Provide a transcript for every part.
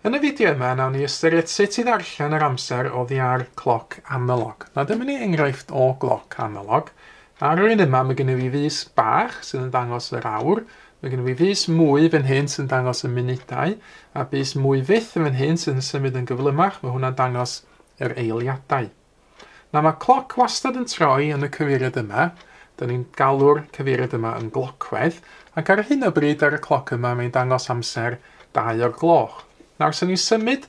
Yn y fideo yma, nawn ni ystyried sut i ddarllen yr amser oddi ar cloc analog. Na dyma ni enghraifft o gloc analog. Ar yr un yma, mae gennym fi fus bach sydd yn dangos yr awr. Mae gennym fi fus mwy fan hyn sy'n dangos y munudau. A bus mwy fyth fan hyn sy'n symud yn gyflymach. Mae hwnna'n dangos yr eiliadau. Na mae cloc wastad yn troi yn y cyfeiriad yma. Dyna ni'n galw'r cyfeiriad yma yn glocwedd. Ac ar hyn o bryd ar y cloc yma, mae'n dangos amser 2 o'r gloch. Nawr, sy'n ni'n symud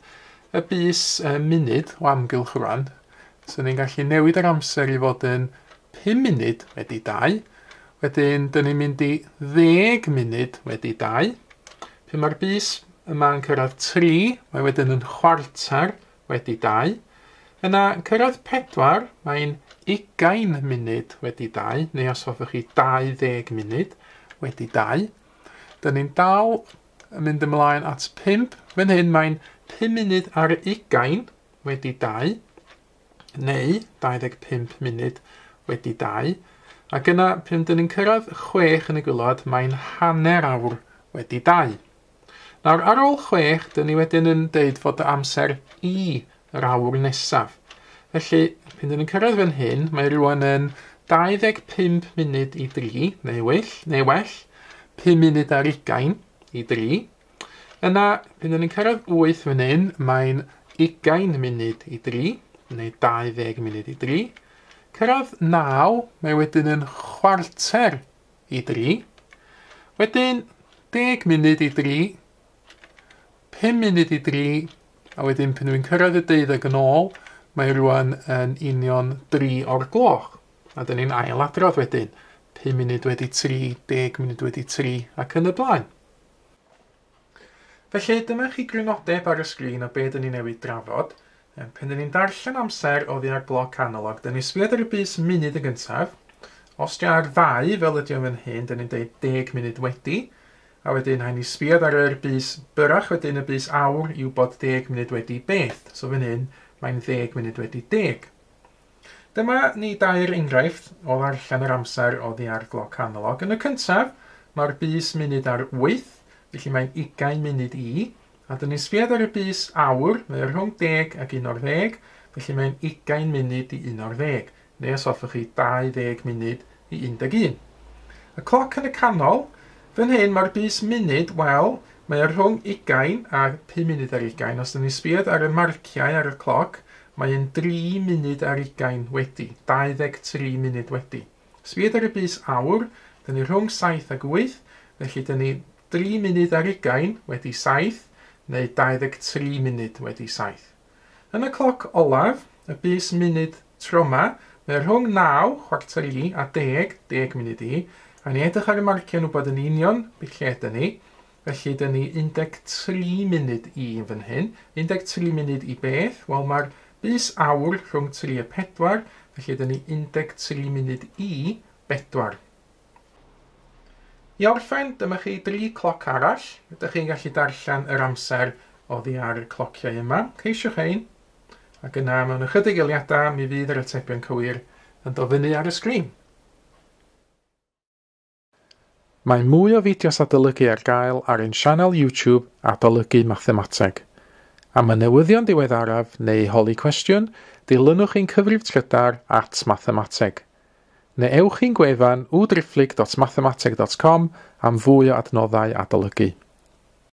y bus munud o amgylch rwan. Sy'n ni'n gallu newid yr amser i fod yn 5 munud wedi 2. Wedyn, dyn ni'n mynd i 10 munud wedi 2. Pan mae'r bus yma'n cyrraedd 3, mae wedyn yn chwarter wedi 2. Yna, cyrraedd 4, mae'n 20 munud wedi 2, neu os hoffech chi 20 munud wedi 2. Dyn ni'n dal mynd ymlaen at 5. Fan hyn mae'n 5 munud ar 20 wedi 2, neu 25 munud wedi 2. Ac yna, pan dyn ni'n cyrraedd 6 yn y gwylod, mae'n hanner awr wedi 2. Nawr, ar ôl 6, dyn ni wedyn yn deud fod y amser i yr awr nesaf. Felly, pan dyn ni'n cyrraedd fan hyn, mae rwan yn 25 munud i 3, neu well, 5 munud ar 20 i 3. Yna, pan dyn ni'n cyrraedd 8 fan hyn, mae'n 20 munud i 3, neu 20 munud i 3. Cyrraedd 9, mae wedyn yn chwarter i 3. Wedyn, 10 munud i 3, 5 munud i 3, a wedyn pan dwi'n cyrraedd y 12 yn ôl, mae rwan yn union 3 o'r gloch. A dyn ni'n ailadrodd wedyn, 5 munud wedi 3, 10 munud wedi 3, ac yn y blaen. Felly, dyma chi grynodeb ar y sgrin o be dyn ni newid drafod. Pan dyn ni'n darllen amser oddi ar gloc analog, dyn ni'n sbiad ar y bus munud yn gyntaf. Os di ar 2, fel ydi o'n fan hyn, dyn ni'n deud 10 munud wedi. A wedyn, hain ni sbiad ar yr bus byrach, wedyn y bus awr i wybod 10 munud wedi beth. So fan hyn, mae'n 10 munud wedi 10. Dyma ni 2 enghraifft o ddarllen yr amser oddi ar gloc analog. Yn y cyntaf, mae'r bus munud ar 8. Felly mae'n 20 munud i, a dyn ni'n sbiad ar y bus awr, mae'n rhwng 10 ac 11, felly mae'n 20 munud i 11, neu os hoffech chi 20 munud i 11. Y cloc yn y canol, fan hyn mae'r bus munud, wel, mae'n rhwng 20 a 5 munud ar 20, os dyn ni'n sbiad ar y marciau ar y cloc, mae'n 3 munud ar 20 wedi, 23 munud wedi. Sbiad ar y bus awr, dyn ni rhwng 7 ac 8, felly dyn ni 3 munud ar 20 wedi 7, neu 23 munud wedi 7. Yn y cloc olaf, y bus munud tro yma, mae rhwng 9, chwarter i, a 10, 10 munud i, a ni edrych ar y marciau nhw bod yn union, beth lle ydyn ni, felly dyn ni 13 munud i fan hyn. 13 munud i beth? Wel, mae'r bus awr rhwng 3 a 4, felly dyn ni 13 munud i 4. I orffen, dyma chi 3 cloc arall. Ydych chi'n gallu darllen yr amser oddi ar y clociau yma. Ceisiwch ein. Ac yna, mewn ychydig eiliadau, mi fydd yr atebion cywir yn dod fyny ar y sgrin. Mae mwy o fideos adolygu ar gael ar ein sianel YouTube Adolygu Mathemateg. Am y newyddion diweddaraf neu holi cwestiwn, dilynwch ein cyfrif trydar @mathemateg. Neu ewch i'n gwefan www.mathemateg.com am fwy o adnoddau adolygu.